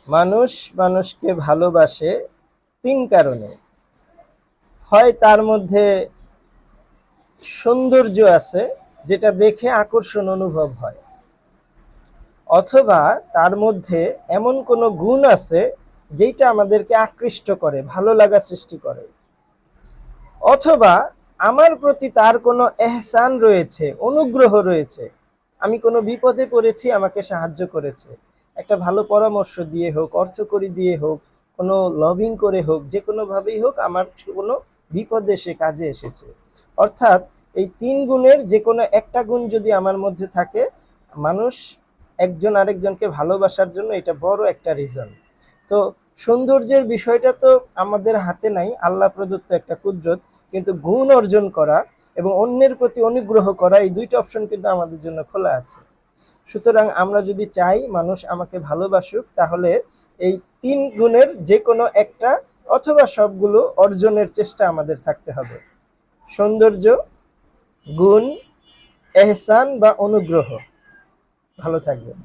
মানুষ মানুষকে ভালোবাসে তিন কারণে। হয় তার মধ্যে সৌন্দর্য আছে, যেটা দেখে আকর্ষণ অনুভব হয়, অথবা তার মধ্যে এমন কোনো গুণ আছে যেটা আমাদেরকে আকৃষ্ট করে, ভালো লাগা সৃষ্টি করে, অথবা আমার প্রতি তার কোনো এহসান রয়েছে, অনুগ্রহ রয়েছে। আমি কোনো বিপদে পড়েছি, আমাকে সাহায্য করেছে, একটা ভালো পরামর্শ দিয়ে হোক, অর্থকড়ি দিয়ে হোক, কোনো লবিং করে হোক, যে কোনোভাবেই হোক আমার কোনো বিপদে সে কাজে এসেছে। অর্থাৎ এই তিন গুণের যে কোনো একটা গুণ যদি আমার মধ্যে থাকে, মানুষ একজন আরেকজনকে ভালোবাসার জন্য এটা বড় একটা রিজন। তো সৌন্দর্যের বিষয়টা তো আমাদের হাতে নাই, আল্লাহ প্রদত্ত একটা কুদরত, কিন্তু গুণ অর্জন করা এবং অন্যের প্রতি অনুগ্রহ করা, এই দুইটা অপশন কিন্তু আমাদের জন্য খোলা আছে। সুতরাং আমরা যদি চাই মানুষ আমাকে ভালোবাসুক, তাহলে এই তিন গুণের যে কোনো একটা অথবা সবগুলো অর্জনের চেষ্টা আমাদের থাকতে হবে। সৌন্দর্য, গুণ, এহসান বা অনুগ্রহ। ভালো থাকবেন।